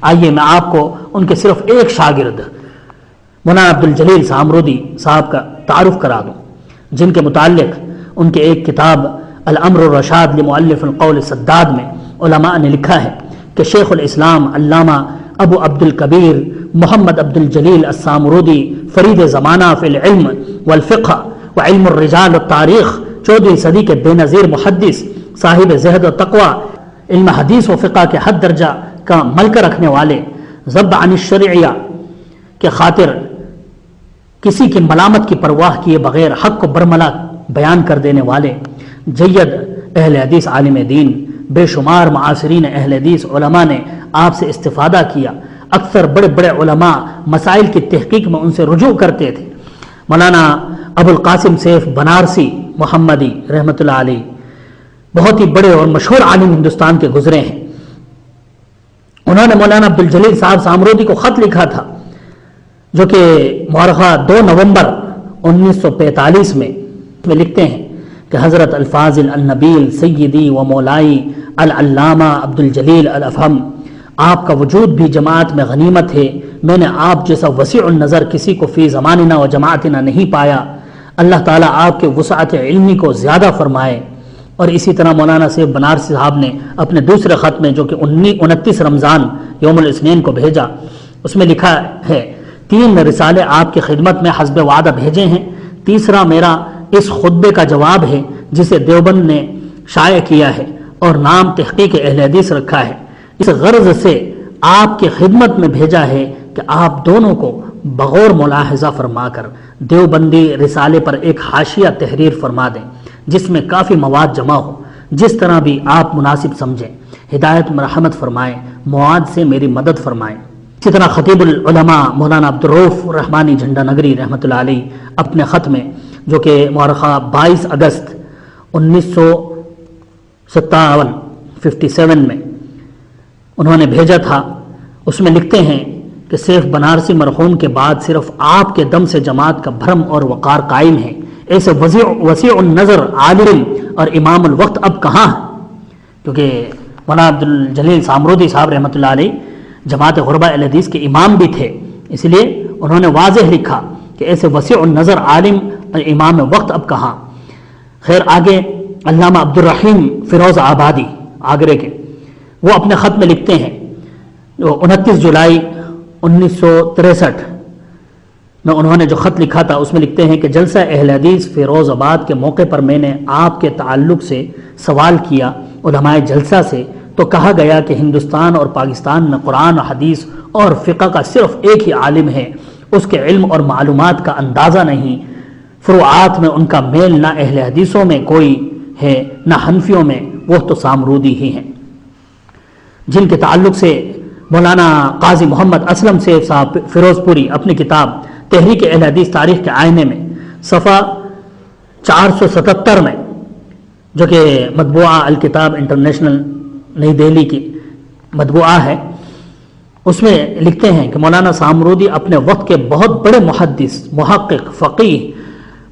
آئیے میں آپ کو ان کے صرف ایک شاگرد مولانا عبدالجلیل سامرودی صاحب کا تعارف کرا دوں، جن کے متعلق ان کے ایک کتاب الامر الرشاد لمؤلف القول السداد میں علماء نے لکھا ہے کہ شیخ الاسلام علامہ ابو عبد الکبیر محمد عبدالجلیل السامرودی فرید زمانہ فی العلم والفقہ وعلم الرجال والتاریخ، 14ویں صدی کے بے نظیر محدث، صاحب زہد و تقوی، علم حدیث و فقہ کے حد درجہ کا ملکہ رکھنے والے، ضب عن الشرعیہ کے خاطر کسی کی ملامت کی پرواہ کیے بغیر حق کو برملا بیان کر دینے والے، جید اہل حدیث عالم دین، بے شمار معاصرین اہل حدیث علماء نے آپ سے استفادہ کیا۔ اکثر بڑے بڑے علماء مسائل کی تحقیق میں ان سے رجوع کرتے تھے۔ مولانا ابو القاسم سیف بنارسی محمدی رحمۃ اللہ علیہ بہت ہی بڑے اور مشہور عالم ہندوستان کے گزرے ہیں۔ انہوں نے مولانا عبدالجلیل صاحب سامرودی کو خط لکھا تھا، جو کہ مورخہ 2 نومبر 1945 میں لکھتے ہیں کہ حضرت الفاضل النبیل سیدی و مولائی العلامہ عبدالجلیل الافہم، آپ کا وجود بھی جماعت میں غنیمت ہے۔ میں نے آپ جیسا وسیع النظر کسی کو فی زماننا و جماعتنا نہیں پایا۔ اللہ تعالیٰ آپ کے وسعت علمی کو زیادہ فرمائے۔ اور اسی طرح مولانا سیف بنارسی صاحب نے اپنے دوسرے خط میں، جو کہ 29 رمضان یوم الاثنین کو بھیجا، اس میں لکھا ہے 3 رسالے آپ کی خدمت میں حسب وعدہ بھیجے ہیں۔ تیسرا میرا اس خطبے کا جواب ہے جسے دیوبند نے شائع کیا ہے اور نام تحقیق اہل حدیث رکھا ہے۔ اس غرض سے آپ کی خدمت میں بھیجا ہے کہ آپ دونوں کو بغور ملاحظہ فرما کر دیوبندی رسالے پر ایک حاشیہ تحریر فرما دیں، جس میں کافی مواد جمع ہو، جس طرح بھی آپ مناسب سمجھیں۔ ہدایت مرحمت فرمائیں، مواد سے میری مدد فرمائیں۔ اسی طرح خطیب العلماء مولانا عبدالرؤف رحمانی جھنڈا نگری رحمۃ اللہ علیہ اپنے خط میں، جو کہ مورخہ 22 اگست 1957 میں انہوں نے بھیجا تھا، اس میں لکھتے ہیں کہ سیف بنارسی مرحوم کے بعد صرف آپ کے دم سے جماعت کا بھرم اور وقار قائم ہے۔ ایسے وسیع النظر عالم اور امام الوقت اب کہاں ہے؟ کیونکہ مولانا عبدالجلیل سامرودی صاحب رحمۃ اللہ علیہ جماعت غربا اہل حدیث کے امام بھی تھے، اس لیے انہوں نے واضح لکھا کہ ایسے وسیع النظر عالم اور امام وقت اب کہاں۔ خیر آگے علامہ عبدالرحیم فیروز آبادی آگرے کے، وہ اپنے خط میں لکھتے ہیں، 29 جولائی 1963 میں انہوں نے جو خط لکھا تھا، اس میں لکھتے ہیں کہ جلسہ اہل حدیث فیروز آباد کے موقع پر میں نے آپ کے تعلق سے سوال کیا علماء جلسہ سے، تو کہا گیا کہ ہندوستان اور پاکستان میں قرآن و حدیث اور فقہ کا صرف ایک ہی عالم ہے، اس کے علم اور معلومات کا اندازہ نہیں، فروعات میں ان کا میل نہ اہل حدیثوں میں کوئی ہے نہ حنفیوں میں، وہ تو سامرودی ہی ہیں۔ جن کے تعلق سے مولانا قاضی محمد اسلم سیف صاحب فیروز پوری اپنی کتاب تحریک اہل حدیث تاریخ کے آئینے میں صفحہ 477 میں، جو کہ مطبوعہ الکتاب انٹرنیشنل نئی دہلی کی مطبوعہ ہے، اس میں لکھتے ہیں کہ مولانا سامرودی اپنے وقت کے بہت بڑے محدث، محقق، فقیہ،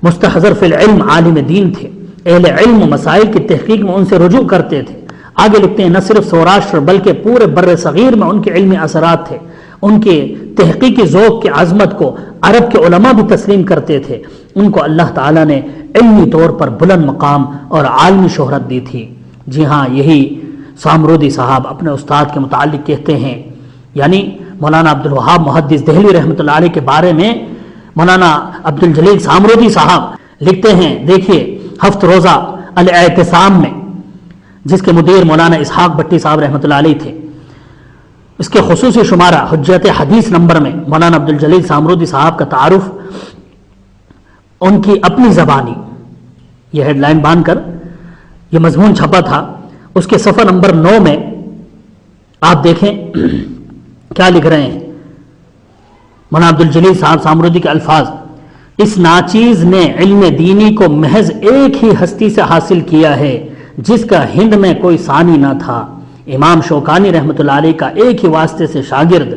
مستحضر فی العلم عالم دین تھے۔ اہل علم و مسائل کی تحقیق میں ان سے رجوع کرتے تھے۔ آگے لکھتے ہیں نہ صرف سوراشٹر بلکہ پورے بر صغیر میں ان کے علمی اثرات تھے۔ ان کے تحقیقی ذوق کی عظمت کو عرب کے علماء بھی تسلیم کرتے تھے۔ ان کو اللہ تعالیٰ نے علمی طور پر بلند مقام اور عالمی شہرت دی تھی۔ جی ہاں، یہی سامرودی صاحب اپنے استاد کے متعلق کہتے ہیں، یعنی مولانا عبدالوہاب محدث دہلوی رحمۃ اللہ علیہ کے بارے میں مولانا عبدالجلیل سامرودی صاحب لکھتے ہیں، دیکھیے ہفت روزہ الاعتصام میں، جس کے مدیر مولانا اسحاق بٹی صاحب رحمۃ اللہ علیہ تھے، اس کے خصوصی شمارہ حجت حدیث نمبر میں مولانا عبدالجلیل سامرودی صاحب کا تعارف ان کی اپنی زبانی، یہ ہیڈ لائن باندھ کر یہ مضمون چھپا تھا، اس کے صفحہ نمبر 9 میں آپ دیکھیں کیا لکھ رہے ہیں مولانا عبدالجلیل صاحب سامرودی کے الفاظ: اس ناچیز نے علم دینی کو محض ایک ہی ہستی سے حاصل کیا ہے جس کا ہند میں کوئی ثانی نہ تھا۔ امام شوکانی رحمۃ اللہ علیہ کا ایک ہی واسطے سے شاگرد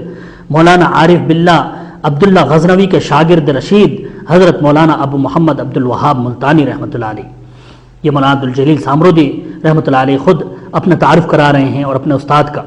مولانا عارف باللہ عبداللہ غزنوی کے شاگرد رشید حضرت مولانا ابو محمد عبد الوہاب ملتانی رحمۃ اللہ علیہ۔ یہ مولانا عبد الجلیل سامرودی رحمۃ اللہ علیہ خود اپنا تعارف کرا رہے ہیں اور اپنے استاد کا۔